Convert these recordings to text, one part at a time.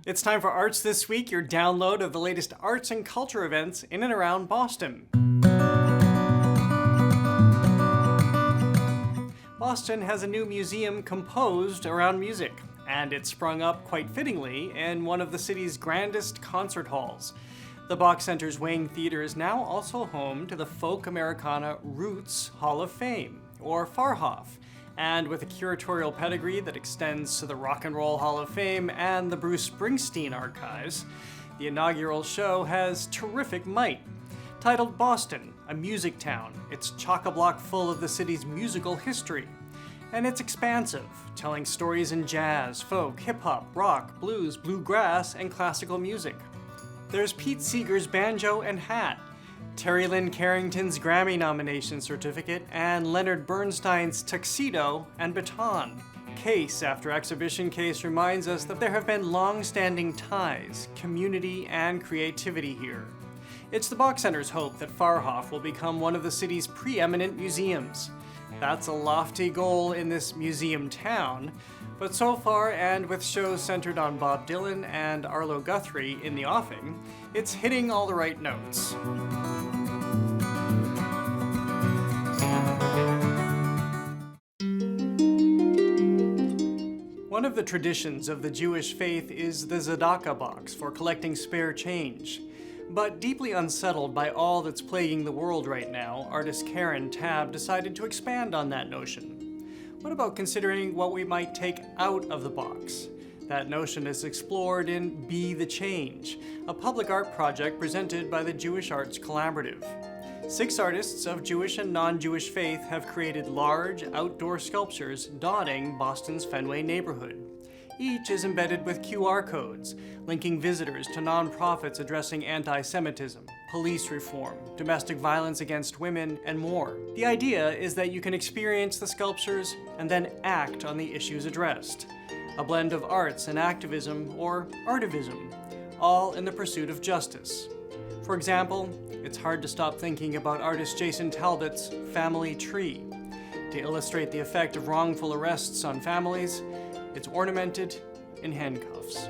It's time for Arts This Week, your download of the latest arts and culture events in and around Boston. Boston has a new museum composed around music, and it sprung up quite fittingly in one of the city's grandest concert halls. The Bach Center's Wayne Theater is now also home to the Folk Americana Roots Hall of Fame, or Farhoff, and with a curatorial pedigree that extends to the Rock and Roll Hall of Fame and the Bruce Springsteen archives, the inaugural show has terrific might. Titled Boston, a Music Town, it's chock-a-block full of the city's musical history. And it's expansive, telling stories in jazz, folk, hip-hop, rock, blues, bluegrass, and classical music. There's Pete Seeger's banjo and hat, Terry Lynn Carrington's Grammy nomination certificate, and Leonard Bernstein's tuxedo and baton. Case after exhibition case reminds us that there have been long-standing ties, community, and creativity here. It's the Bach Center's hope that Farhoff will become one of the city's preeminent museums. That's a lofty goal in this museum town, but so far, and with shows centered on Bob Dylan and Arlo Guthrie in the offing, it's hitting all the right notes. One of the traditions of the Jewish faith is the tzedakah box for collecting spare change. But deeply unsettled by all that's plaguing the world right now, artist Karen Tabb decided to expand on that notion. What about considering what we might take out of the box? That notion is explored in Be the Change, a public art project presented by the Jewish Arts Collaborative. 6 artists of Jewish and non-Jewish faith have created large, outdoor sculptures dotting Boston's Fenway neighborhood. Each is embedded with QR codes, linking visitors to nonprofits addressing anti-Semitism, police reform, domestic violence against women, and more. The idea is that you can experience the sculptures and then act on the issues addressed. A blend of arts and activism, or artivism, all in the pursuit of justice. For example, it's hard to stop thinking about artist Jason Talbot's Family Tree. To illustrate the effect of wrongful arrests on families, it's ornamented in handcuffs.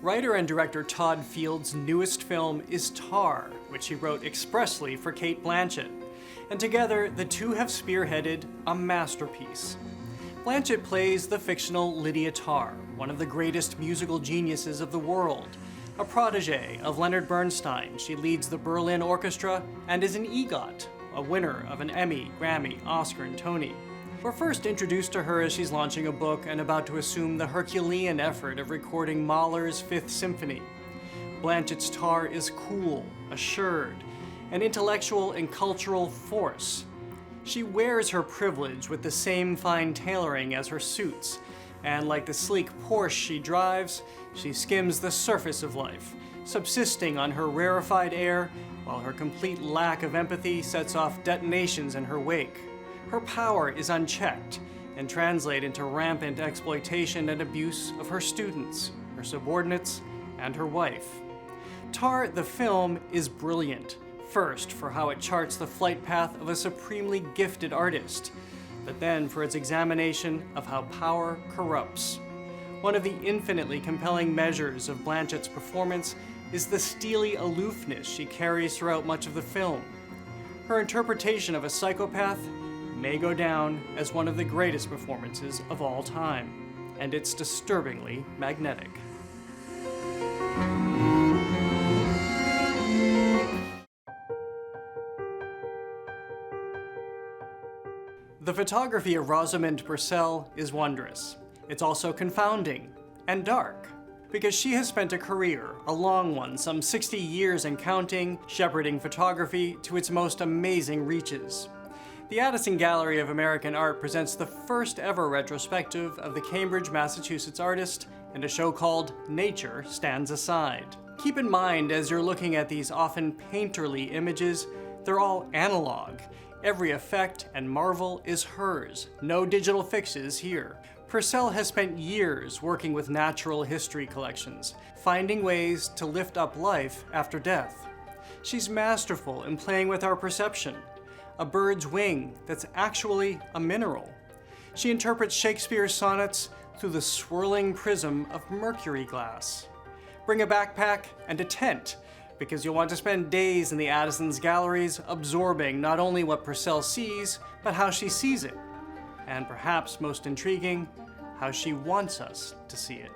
Writer and director Todd Field's newest film is Tar, which he wrote expressly for Cate Blanchett. And together, the two have spearheaded a masterpiece. Blanchett plays the fictional Lydia Tarr, one of the greatest musical geniuses of the world. A protege of Leonard Bernstein, she leads the Berlin Orchestra and is an EGOT, a winner of an Emmy, Grammy, Oscar, and Tony. We're first introduced to her as she's launching a book and about to assume the Herculean effort of recording Mahler's Fifth Symphony. Blanchett's Tar is cool, assured, an intellectual and cultural force. She wears her privilege with the same fine tailoring as her suits, and like the sleek Porsche she drives, she skims the surface of life, subsisting on her rarefied air, while her complete lack of empathy sets off detonations in her wake. Her power is unchecked and translates into rampant exploitation and abuse of her students, her subordinates, and her wife. Tar, the film, is brilliant. First, for how it charts the flight path of a supremely gifted artist, but then for its examination of how power corrupts. One of the infinitely compelling measures of Blanchett's performance is the steely aloofness she carries throughout much of the film. Her interpretation of a psychopath may go down as one of the greatest performances of all time, and it's disturbingly magnetic. The photography of Rosamund Purcell is wondrous. It's also confounding and dark, because she has spent a career, a long one, some 60 years and counting, shepherding photography to its most amazing reaches. The Addison Gallery of American Art presents the first ever retrospective of the Cambridge, Massachusetts artist, and a show called Nature Stands Aside. Keep in mind, as you're looking at these often painterly images, they're all analog. Every effect and marvel is hers. No digital fixes here. Purcell has spent years working with natural history collections, finding ways to lift up life after death. She's masterful in playing with our perception. A bird's wing that's actually a mineral. She interprets Shakespeare's sonnets through the swirling prism of mercury glass. Bring a backpack and a tent, because you'll want to spend days in the Addison's galleries absorbing not only what Purcell sees, but how she sees it. And perhaps most intriguing, how she wants us to see it.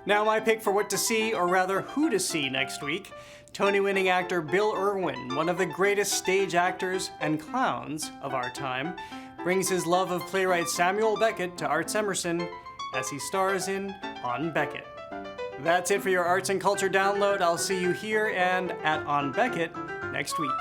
Now my pick for what to see, or rather who to see next week. Tony-winning actor Bill Irwin, one of the greatest stage actors and clowns of our time, brings his love of playwright Samuel Beckett to Arts Emerson as he stars in On Beckett. That's it for your Arts and Culture download. I'll see you here and at On Beckett next week.